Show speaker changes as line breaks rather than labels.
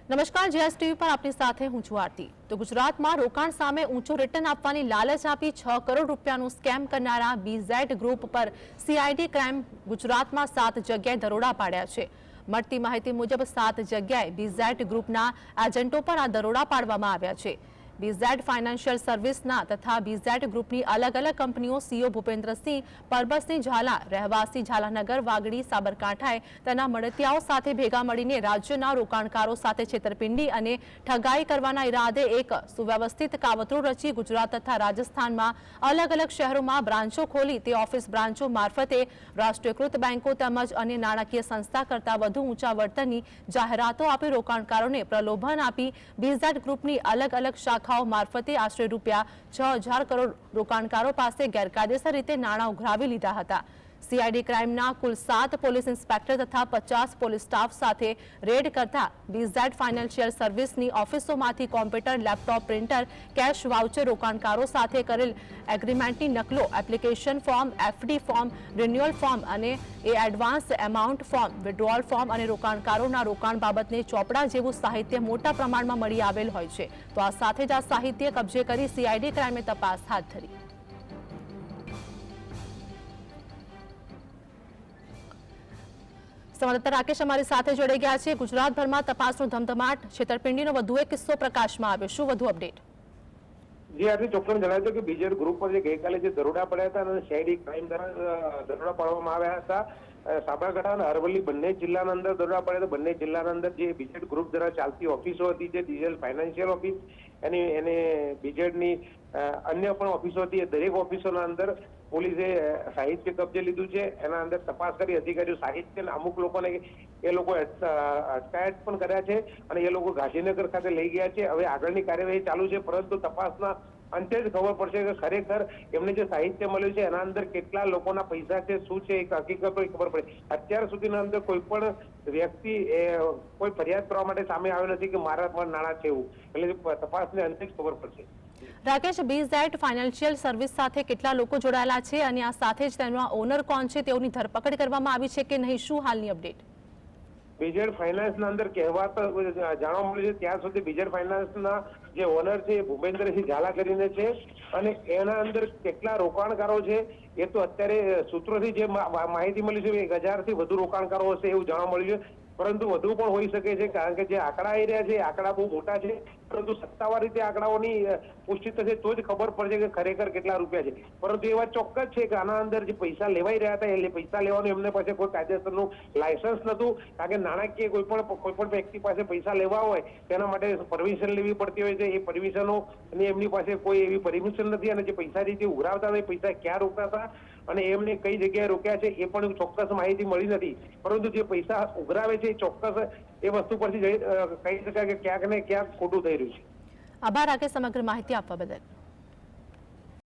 નમસ્કાર, GS TV પર આપની સાથે હું છું આરતી। તો ગુજરાતમાં રોકાણ સામે ઊંચું રિટર્ન આપવાની લાલચ આપી 6 કરોડ રૂપિયાનું સ્કેમ કરનારા બીઝેડ ગ્રુપ પર સીઆઈડી ક્રાઇમ ગુજરાતમાં 7 જગ્યાએ દરોડા પાડ્યા છે। મળતી માહિતી મુજબ 7 જગ્યાએ બીઝેડ ગ્રુપના એજન્ટો પર આ દરોડા પાડવામાં આવ્યા છે। બીઝેડ ફાઇનાન્શિયલ સર્વિસના તથા બીઝેડ ગ્રુપની અલગ અલગ કંપનીઓ સીઓ ભૂપેન્દ્રસિંહ પરબતસિંહ ઝાલા રહેવાસી ઝાલાનગર વાગડી સાબરકાંઠાએ તેના મળતિયાઓ સાથે ભેગા મળીને રાજ્યના રોકાણકારો સાથે છેતરપિંડી અને ઠગાઈ કરવાના ઈરાદે એક સુવ્યવસ્થિત કાવતરું રચી ગુજરાત તથા રાજસ્થાનમાં અલગ અલગ શહેરોમાં બ્રાન્ચો ખોલી તે ઓફિસ બ્રાન્ચો મારફતે રાષ્ટ્રીયકૃત બેંકો તેમજ અન્ય નાણાકીય સંસ્થા કરતાં વધુ ઊંચા વળતરની જાહેરાતો આપી રોકાણકારોને પ્રલોભન આપી બીઝેડ ગ્રુપની અલગ અલગ શાખા મારફતે આશરે રૂપિયા 6,000 કરોડ રોકાણકારો પાસે ગેરકાયદેસર રીતે નાણાં ઉઘરાવી લીધા હતા। સીઆઈડી ક્રાઇમના કુલ 7 પોલીસ ઇન્સ્પેક્ટર તથા 50 પોલીસ સ્ટાફ સાથે રેડ કરતા બીઝેડ ફાઇનાન્શિયલ સર્વિસની ઓફિસોમાંથી computer, laptop, printer, cash voucher, રોકાણકારો સાથે કરેલ એગ્રીમેન્ટની નકલો, application form, FD form, renewal form અને advance amount form, withdrawal form અને રોકાણકારોના રોકાણ બાબતને ચોપડા જેવું સાહિત્ય મોટા પ્રમાણમાં મળી આવેલ હોય છે। તો આ સાથે જ આ સાહિત્ય કબજે કરી સીઆઈડી ક્રાઇમે તપાસ હાથ ધરી। સંવાદદાતા રાકેશ અમારી સાથે જોડાઈ ગયા છે। ગુજરાતભરમાં તપાસનો ધમધમાટ, છેતરપિંડીનો વધુ એક કિસ્સો પ્રકાશમાં આવ્યો, શું વધુ અપડેટ?
જી આજે ચોક્કસ જણાવ્યું હતું કે બીજેડ ગ્રુપ પર જે ગઈકાલે જે દરોડા પડ્યા હતા અને સીઆઈડી ક્રાઇમ દ્વારા દરોડા પાડવામાં આવ્યા હતા। સાબરકાંઠા અને અરવલ્લી બંને જિલ્લાના અંદર દરોડા પડ્યા હતા। બંને જિલ્લાના અંદર જે બીજેડ ગ્રુપ દ્વારા ચાલતી ઓફિસો હતી, જે ડીઝલ ફાઇનાન્શિયલ ઓફિસ એને બીજેડની અન્ય પણ ઓફિસો હતી, એ દરેક ઓફિસોના અંદર પોલીસે સાહિત્ય કબજે લીધું છે। એના અંદર તપાસ કરી અધિકારીઓ સાહિત્યના અમુક લોકોને એ લોકો અટકાયત પણ કર્યા છે અને એ લોકો ગાંધીનગર ખાતે લઈ ગયા છે। હવે આગળની કાર્યવાહી ચાલુ છે, પરંતુ તપાસના અંતે જ ખબર પડશે કે ખરેખર એમને જે સાહિત્ય મળ્યું છે એના અંદર કેટલા લોકોના પૈસા છે, શું છે, એક હકીકતો ખબર પડે। અત્યાર સુધીના અંદર કોઈ પણ વ્યક્તિ કોઈ ફરિયાદ કરવા માટે સામે આવ્યો નથી કે મારા પર નાણાં છે એવું, એટલે તપાસને અંતે જ ખબર પડશે।
રાકેશ, બીઝેડ ફાઇનાન્શિયલ સર્વિસ સાથે કેટલા લોકો જોડાયેલા છે અને આ સાથે જ તેના ઓનર કોણ છે, તેઓની ધરપકડ કરવામાં આવી છે કે નહીં, શું હાલની અપડેટ?
બીજેડ ફાઇનાન્સના અંદર કહેવાત જાણવા મળ્યું છે ત્યાં સુધી બીજેડ ફાઇનાન્સના જે ઓનર છે એ ભૂપેન્દ્રસિંહ ઝાલા કરીને છે અને એના અંદર કેટલા રોકાણકારો છે એ તો અત્યારે સૂત્રોથી જે માહિતી મળી છે 1,000 થી વધુ રોકાણકારો હશે એવું જાણવા મળ્યું છે, પરંતુ વધુ પણ હોઈ શકે છે કારણ કે જે આંકડા આવી રહ્યા છે એ આંકડા બહુ મોટા છે, પરંતુ સત્તાવાર રીતે આંકડાઓની પુષ્ટિ થશે તો જ ખબર પડશે કે ખરેખર કેટલા રૂપિયા છે। પરંતુ એ વાત ચોક્કસ છે કે આના અંદર જે પૈસા લેવાઈ રહ્યા હતા એ પૈસા લેવાનું એમને પાસે કોઈ કાયદેસરનું લાયસન્સ નહોતું, કારણ કે નાણાકીય કોઈ પણ વ્યક્તિ પાસે પૈસા લેવા હોય તેના માટે પરમિશન લેવી પડતી હોય છે। એ પરમિશનો એમની પાસે કોઈ એવી પરમિશન નથી અને જે પૈસા રીતે ઉઘરાવતા હતા એ પૈસા ક્યાં રોકતા હતા અને એમને કઈ જગ્યાએ રોક્યા છે એ પણ ચોક્કસ માહિતી મળી નથી, પરંતુ જે પૈસા ઉઘરાવે છે એ ચોક્કસ એ વસ્તુ પરથી કહી શકાય કે ક્યાંક ને ક્યાંક ખોટું થઈ રહ્યું છે।
આભાર રાકેશ સમગ્ર માહિતી આપવા બદલ।